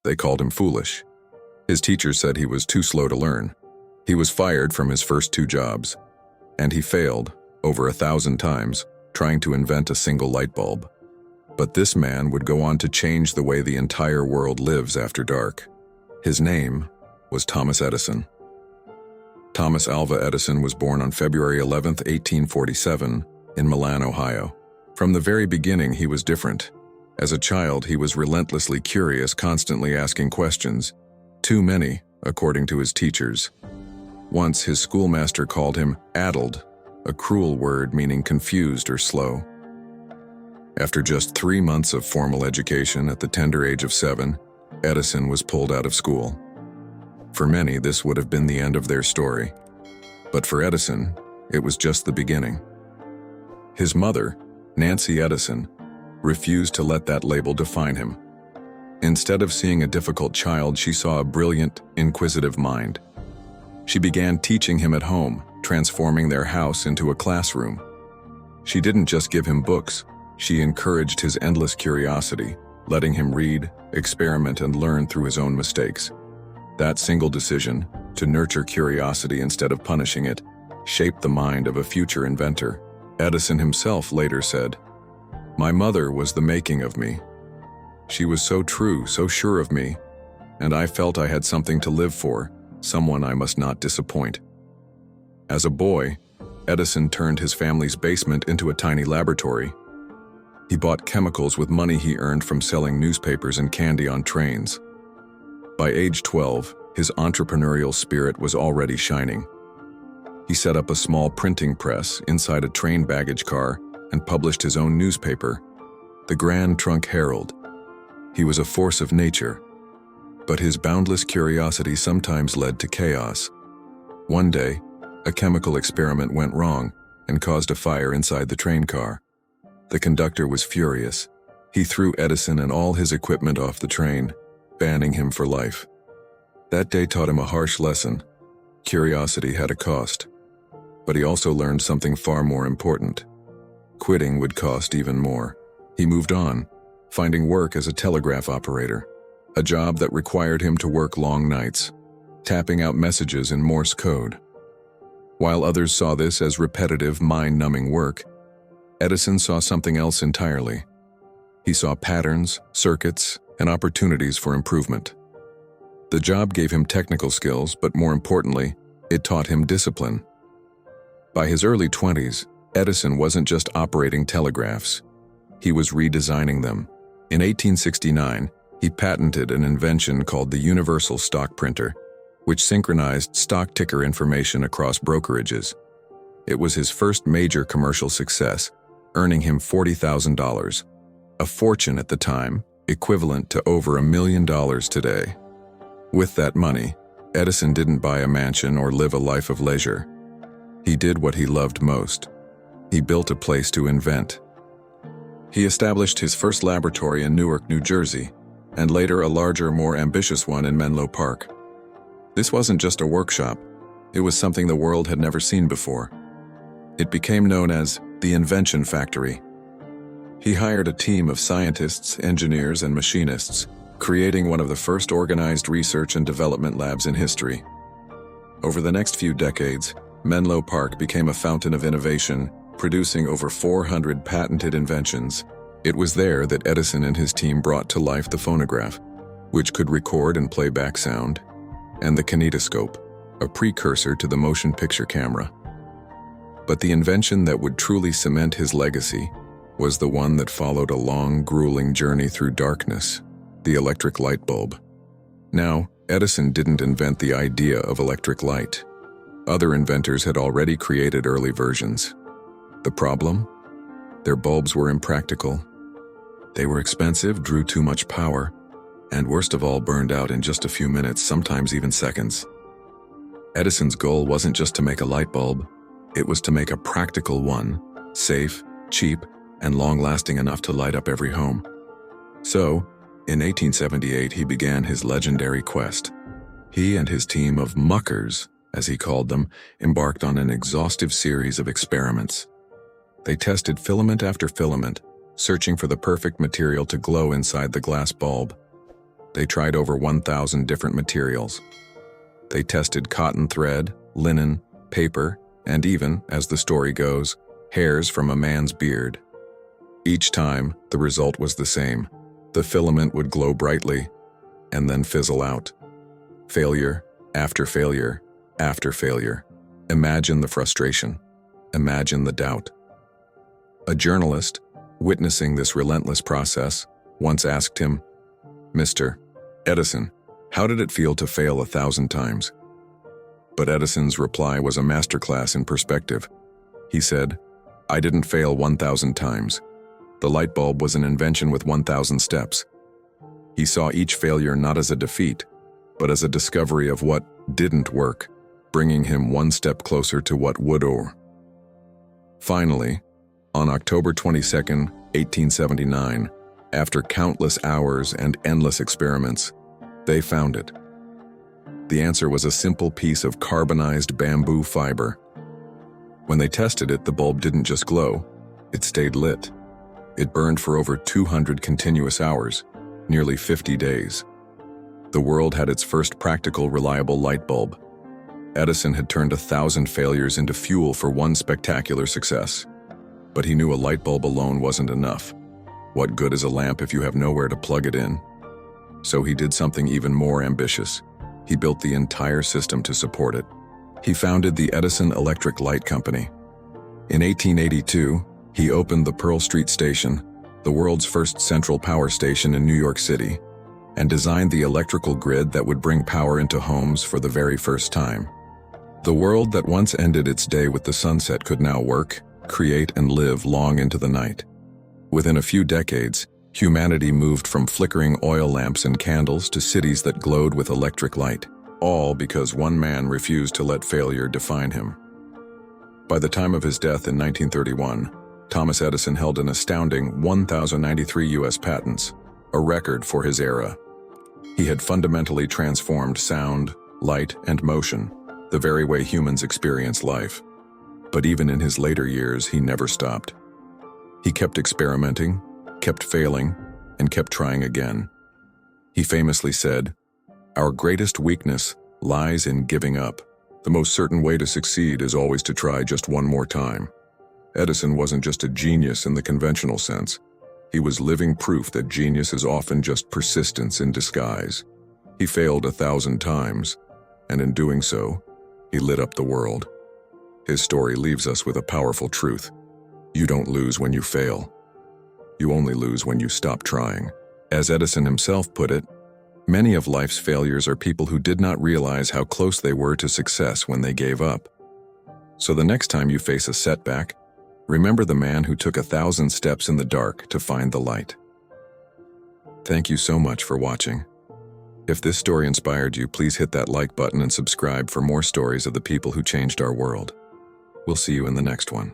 They called him foolish. His teachers said he was too slow to learn. He was fired from his first 2 jobs, and he failed over 1,000 times trying to invent a single light bulb. But this man would go on to change the way the entire world lives after dark. His name was Thomas Edison. Thomas Alva Edison was born on February 11, 1847, in Milan, Ohio. From the very beginning, he was different. As a child, he was relentlessly curious, constantly asking questions. Too many, according to his teachers. Once, his schoolmaster called him addled, a cruel word meaning confused or slow. After just 3 months of formal education at the tender age of 7, Edison was pulled out of school. For many, this would have been the end of their story. But for Edison, it was just the beginning. His mother, Nancy Edison, refused to let that label define him. Instead of seeing a difficult child, she saw a brilliant, inquisitive mind. She began teaching him at home, transforming their house into a classroom. She didn't just give him books, she encouraged his endless curiosity, letting him read, experiment, and learn through his own mistakes. That single decision, to nurture curiosity instead of punishing it, shaped the mind of a future inventor. Edison himself later said, "My mother was the making of me. She was so true, so sure of me, and I felt I had something to live for, someone I must not disappoint." As a boy, Edison turned his family's basement into a tiny laboratory. He bought chemicals with money he earned from selling newspapers and candy on trains. By age 12, his entrepreneurial spirit was already shining. He set up a small printing press inside a train baggage car and published his own newspaper, the Grand Trunk Herald. He was a force of nature, but his boundless curiosity sometimes led to chaos. One day, a chemical experiment went wrong and caused a fire inside the train car. The conductor was furious. He threw Edison and all his equipment off the train, banning him for life. That day taught him a harsh lesson. Curiosity had a cost. But he also learned something far more important. Quitting would cost even more. He moved on, finding work as a telegraph operator, a job that required him to work long nights, tapping out messages in Morse code. While others saw this as repetitive, mind-numbing work, Edison saw something else entirely. He saw patterns, circuits, and opportunities for improvement. The job gave him technical skills, but more importantly, it taught him discipline. By his early 20s, Edison wasn't just operating telegraphs. He was redesigning them. In 1869, he patented an invention called the universal stock printer, which synchronized stock ticker information across brokerages. It was his first major commercial success, earning him $40,000, a fortune at the time, equivalent to over $1 million today. With that money, Edison didn't buy a mansion or live a life of leisure. He did what he loved most. He built a place to invent. He established his first laboratory in Newark, New Jersey, and later a larger, more ambitious one in Menlo Park. This wasn't just a workshop. It was something the world had never seen before. It became known as the Invention Factory. He hired a team of scientists, engineers, and machinists, creating one of the first organized research and development labs in history. Over the next few decades, Menlo Park became a fountain of innovation, producing over 400 patented inventions. It was there that Edison and his team brought to life the phonograph, which could record and play back sound, and the kinetoscope, a precursor to the motion picture camera. But the invention that would truly cement his legacy was the one that followed a long, grueling journey through darkness, the electric light bulb. Now, Edison didn't invent the idea of electric light. Other inventors had already created early versions. The problem? Their bulbs were impractical. They were expensive, drew too much power, and worst of all, burned out in just a few minutes, sometimes even seconds. Edison's goal wasn't just to make a light bulb, it was to make a practical one, safe, cheap, and long-lasting enough to light up every home. So, in 1878, he began his legendary quest. He and his team of muckers, as he called them, embarked on an exhaustive series of experiments. They tested filament after filament, searching for the perfect material to glow inside the glass bulb. They tried over 1,000 different materials. They tested cotton thread, linen, paper, and even, as the story goes, hairs from a man's beard. Each time, the result was the same. The filament would glow brightly and then fizzle out. Failure after failure after failure. Imagine the frustration. Imagine the doubt. A journalist, witnessing this relentless process, once asked him, "Mr. Edison, how did it feel to fail 1,000 times?" But Edison's reply was a masterclass in perspective. He said, "I didn't fail 1,000 times. The light bulb was an invention with 1,000 steps." He saw each failure not as a defeat, but as a discovery of what didn't work, bringing him one step closer to what would. Finally, on October 22, 1879, after countless hours and endless experiments, they found it. The answer was a simple piece of carbonized bamboo fiber. When they tested it, the bulb didn't just glow, it stayed lit. It burned for over 200 continuous hours, nearly 50 days. The world had its first practical, reliable light bulb. Edison had turned 1,000 failures into fuel for one spectacular success. But he knew a light bulb alone wasn't enough. What good is a lamp if you have nowhere to plug it in? So he did something even more ambitious. He built the entire system to support it. He founded the Edison Electric Light Company. In 1882, he opened the Pearl Street Station, the world's first central power station in New York City, and designed the electrical grid that would bring power into homes for the very first time. The world that once ended its day with the sunset could now work, create, and live long into the night. Within a few decades, humanity moved from flickering oil lamps and candles to cities that glowed with electric light, all because one man refused to let failure define him. By the time of his death in 1931, Thomas Edison held an astounding 1,093 U.S. patents, a record for his era. He had fundamentally transformed sound, light, and motion, the very way humans experience life. But even in his later years, he never stopped. He kept experimenting, kept failing, and kept trying again. He famously said, "Our greatest weakness lies in giving up. The most certain way to succeed is always to try just one more time." Edison wasn't just a genius in the conventional sense. He was living proof that genius is often just persistence in disguise. He failed 1,000 times, and in doing so, he lit up the world. His story leaves us with a powerful truth. You don't lose when you fail. You only lose when you stop trying. As Edison himself put it, many of life's failures are people who did not realize how close they were to success when they gave up. So the next time you face a setback, remember the man who took 1,000 steps in the dark to find the light. Thank you so much for watching. If this story inspired you, please hit that like button and subscribe for more stories of the people who changed our world. We'll see you in the next one.